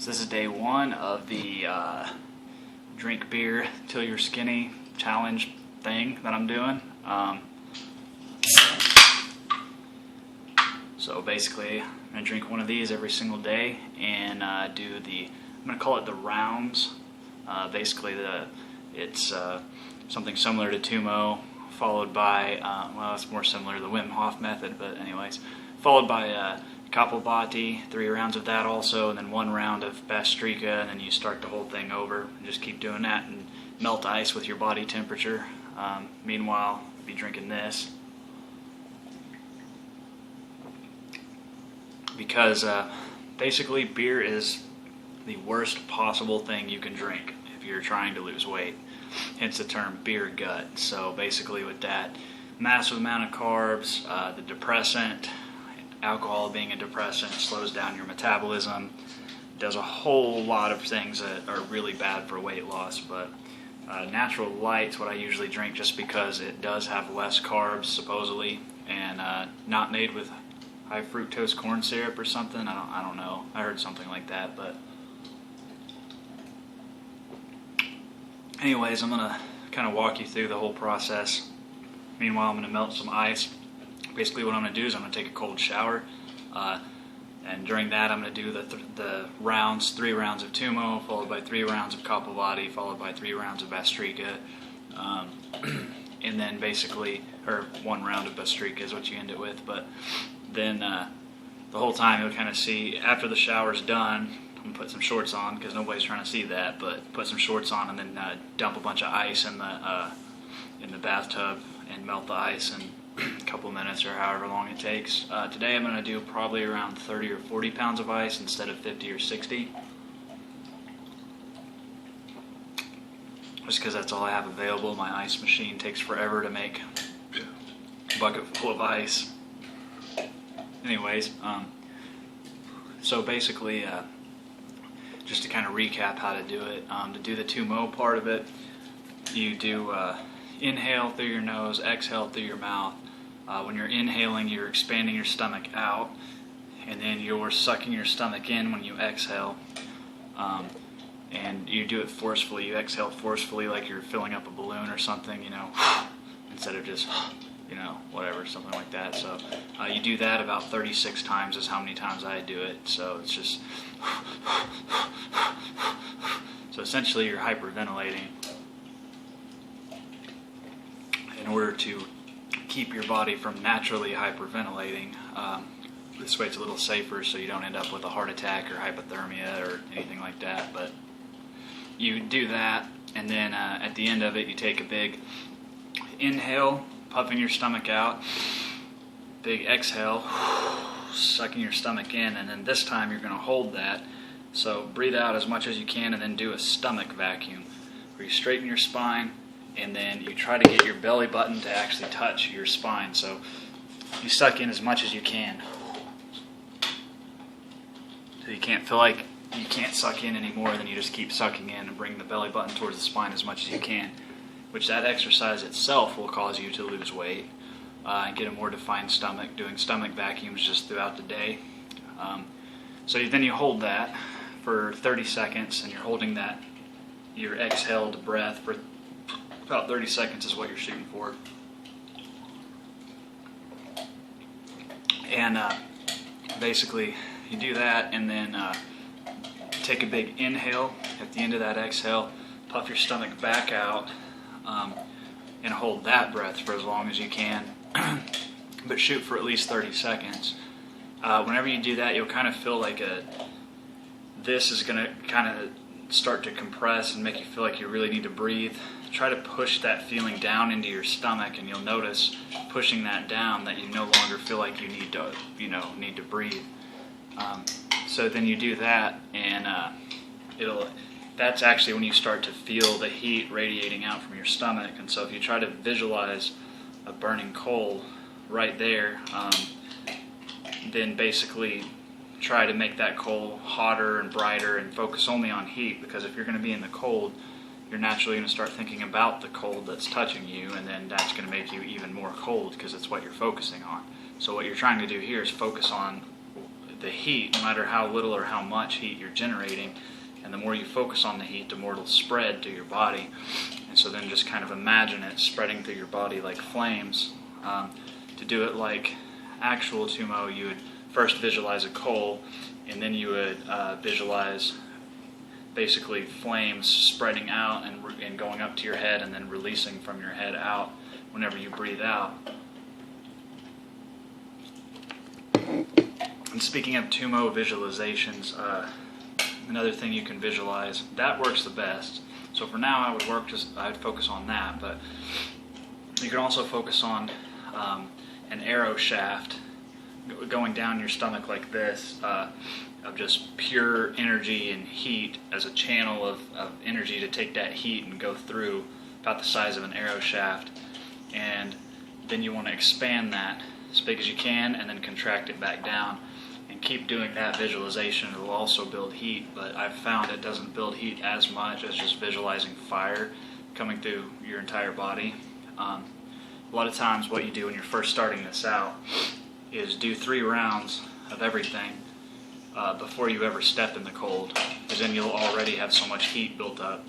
So this is day one of the drink beer till you're skinny challenge thing that I'm doing. So basically, I'm gonna drink one of these every single day and do the, I'm gonna call it the rounds. Basically, it's something similar to g-tummo, followed by, well, it's more similar to the Wim Hof method, but anyways, followed by Kapalbhati, 3 rounds of that also, and then 1 round of Bastrika, and then you start the whole thing over and just keep doing that and melt ice with your body temperature. Meanwhile, I'll be drinking this because basically beer is the worst possible thing you can drink if you're trying to lose weight, hence the term beer gut. So basically with that massive amount of carbs, the depressant, alcohol being a depressant, slows down your metabolism, does a whole lot of things that are really bad for weight loss. But Natural Light's what I usually drink just because it does have less carbs supposedly, and not made with high fructose corn syrup or something. I don't know. I heard something like that, but anyways, I'm gonna kind of walk you through the whole process. Meanwhile, I'm gonna melt some ice. Basically what I'm going to do is I'm going to take a cold shower, and during that I'm going to do the rounds, 3 rounds of g-tummo, followed by 3 rounds of Kapalbhati, followed by 3 rounds of Bastrika, and then basically, or 1 round of Bastrika is what you end it with. But then the whole time you'll kind of see, after the shower's done, I'm going to put some shorts on because nobody's trying to see that, but put some shorts on and then dump a bunch of ice in the bathtub and melt the ice in a couple minutes or however long it takes. Today I'm going to do probably around 30 or 40 pounds of ice instead of 50 or 60. Just because that's all I have available. My ice machine takes forever to make a bucket full of ice. Anyways, so basically, just to kind of recap how to do it, to do the g-tummo part of it, you do inhale through your nose, exhale through your mouth. When you're inhaling, you're expanding your stomach out, and then you're sucking your stomach in when you exhale. And you do it forcefully. You exhale forcefully like you're filling up a balloon or something, you know, instead of just, you know, whatever, something like that. So you do that about 36 times is how many times I do it. So it's just, so essentially you're hyperventilating in order to keep your body from naturally hyperventilating. This way it's a little safer so you don't end up with a heart attack or hypothermia or anything like that. But you do that, and then at the end of it you take a big inhale, puffing your stomach out, big exhale, sucking your stomach in, and then this time you're going to hold that. So breathe out as much as you can and then do a stomach vacuum where you straighten your spine, and then you try to get your belly button to actually touch your spine. So you suck in as much as you can. So you can't feel like you can't suck in anymore, then you just keep sucking in and bring the belly button towards the spine as much as you can, which that exercise itself will cause you to lose weight and get a more defined stomach, doing stomach vacuums just throughout the day. So then you hold that for 30 seconds, and you're holding that, your exhaled breath for about 30 seconds is what you're shooting for. And basically you do that, and then take a big inhale. At the end of that exhale, puff your stomach back out, and hold that breath for as long as you can, but shoot for at least 30 seconds. Whenever you do that, you'll kind of feel like this is going to kind of start to compress and make you feel like you really need to breathe. Try to push that feeling down into your stomach, and you'll notice pushing that down that you no longer feel like you need to breathe. So then you do that, and that's actually when you start to feel the heat radiating out from your stomach. And so if you try to visualize a burning coal right there, then basically try to make that coal hotter and brighter and focus only on heat, because if you're going to be in the cold, you're naturally going to start thinking about the cold that's touching you, and then that's going to make you even more cold because it's what you're focusing on. So what you're trying to do here is focus on the heat, no matter how little or how much heat you're generating. And the more you focus on the heat, the more it'll spread to your body. And so then just kind of imagine it spreading through your body like flames. To do it like actual tummo, you would first visualize a coal, and then you would visualize basically flames spreading out and going up to your head and then releasing from your head out whenever you breathe out. And speaking of tummo visualizations, another thing you can visualize, that works the best. So for now I'd focus on that, but you can also focus on an arrow shaft going down your stomach like this, of just pure energy and heat as a channel of energy to take that heat and go through, about the size of an arrow shaft. And then you want to expand that as big as you can and then contract it back down. And keep doing that visualization. It will also build heat, but I've found it doesn't build heat as much as just visualizing fire coming through your entire body. A lot of times what you do when you're first starting this out is do 3 rounds of everything before you ever step in the cold, because then you'll already have so much heat built up.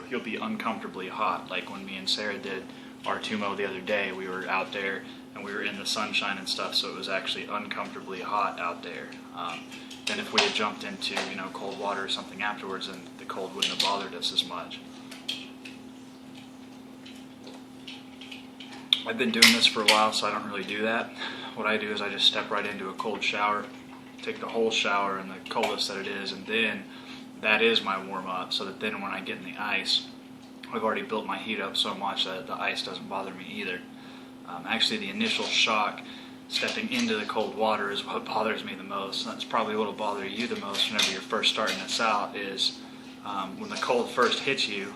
You'll be uncomfortably hot, like when me and Sarah did our tummo the other day. We were out there and we were in the sunshine and stuff, so it was actually uncomfortably hot out there. Then if we had jumped into cold water or something afterwards, then the cold wouldn't have bothered us as much. I've been doing this for a while, so I don't really do that. What I do is I just step right into a cold shower, take the whole shower in the coldest that it is, and then that is my warm-up, so that then when I get in the ice, I've already built my heat up so much that the ice doesn't bother me either. Actually, the initial shock, stepping into the cold water, is what bothers me the most. That's probably what will bother you the most whenever you're first starting this out, is when the cold first hits you,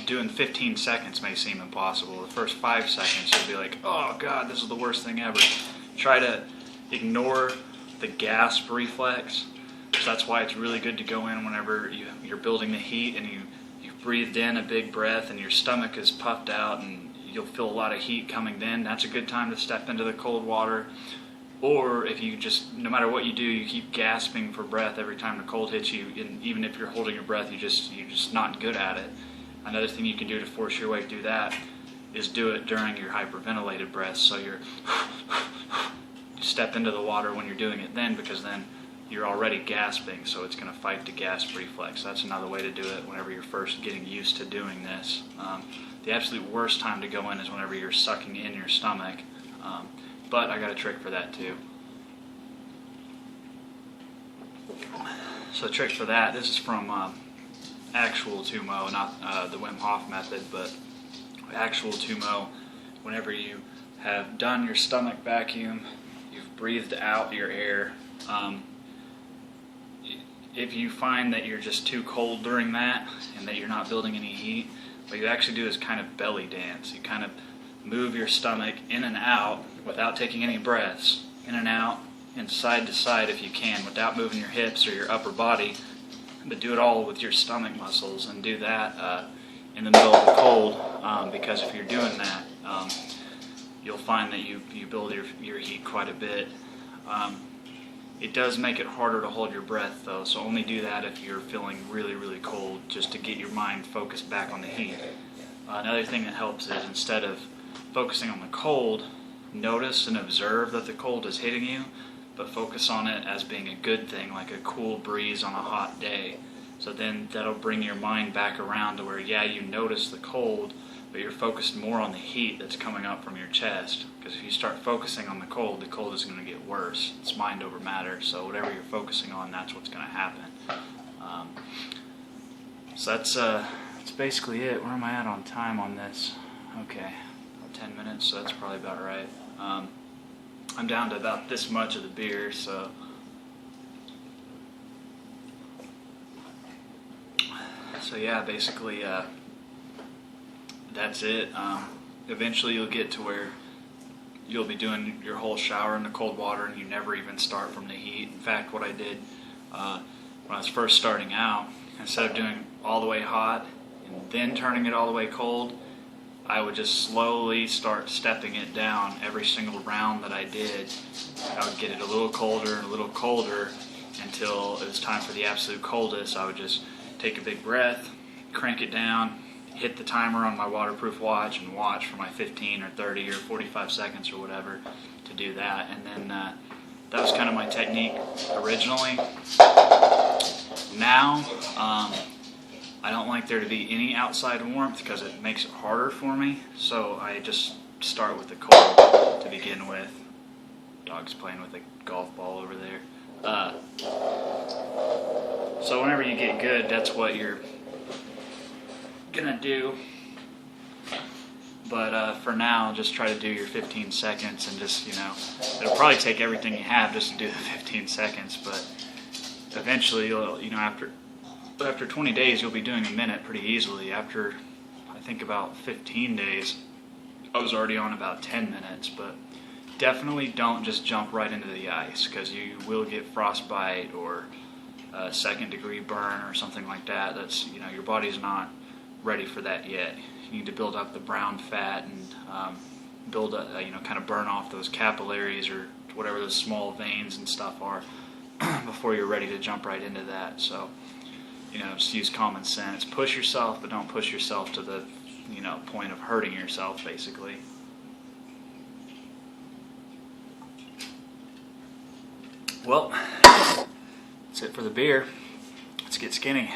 doing 15 seconds may seem impossible. The first 5 seconds you'll be like, oh God, this is the worst thing ever. Try to ignore the gasp reflex. So that's why it's really good to go in whenever you're building the heat and you've breathed in a big breath and your stomach is puffed out and you'll feel a lot of heat coming then. That's a good time to step into the cold water. Or if you just, no matter what you do, you keep gasping for breath every time the cold hits you, and even if you're holding your breath, you're just not good at it. Another thing you can do to force your way through that is do it during your hyperventilated breaths. So you step into the water when you're doing it then, because then you're already gasping, so it's going to fight the gasp reflex. That's another way to do it whenever you're first getting used to doing this. The absolute worst time to go in is whenever you're sucking in your stomach, but I got a trick for that too. So the trick for that, this is from actual tummo, not the Wim Hof method, but actual tummo. Whenever you have done your stomach vacuum, you've breathed out your air. If you find that you're just too cold during that and that you're not building any heat, what you actually do is kind of belly dance. You kind of move your stomach in and out without taking any breaths, in and out and side to side if you can, without moving your hips or your upper body, but do it all with your stomach muscles, and do that in the middle of the cold, because if you're doing that, you'll find that you build your heat quite a bit. It does make it harder to hold your breath though, so only do that if you're feeling really, really cold, just to get your mind focused back on the heat. Another thing that helps is, instead of focusing on the cold, notice and observe that the cold is hitting you, but focus on it as being a good thing, like a cool breeze on a hot day. So then that'll bring your mind back around to where, yeah, you notice the cold, but you're focused more on the heat that's coming up from your chest. Because if you start focusing on the cold is going to get worse. It's mind over matter, so whatever you're focusing on, that's what's going to happen. So that's basically it. Where am I at on time on this? Okay, about 10 minutes, so that's probably about right. I'm down to about this much of the beer, so yeah, basically that's it. Eventually you'll get to where you'll be doing your whole shower in the cold water and you never even start from the heat. In fact, what I did when I was first starting out, instead of doing all the way hot and then turning it all the way cold, I would just slowly start stepping it down every single round that I did. I would get it a little colder and a little colder until it was time for the absolute coldest. I would just take a big breath, crank it down, hit the timer on my waterproof watch, and watch for my 15 or 30 or 45 seconds or whatever to do that. And then that was kind of my technique originally. Now, I don't like there to be any outside warmth because it makes it harder for me, so I just start with the cold to begin with. Dog's playing with a golf ball over there. So whenever you get good, that's what you're gonna do. But for now, just try to do your 15 seconds and just, it'll probably take everything you have just to do the 15 seconds, but eventually, after 20 days, you'll be doing a minute pretty easily. After, I think, about 15 days, I was already on about 10 minutes, but definitely don't just jump right into the ice because you will get frostbite or a second-degree burn or something like that. That's, your body's not ready for that yet. You need to build up the brown fat and build up, kind of burn off those capillaries or whatever those small veins and stuff are before you're ready to jump right into that. So, just use common sense. Push yourself, but don't push yourself to the, point of hurting yourself, basically. Well, that's it for the beer. Let's get skinny.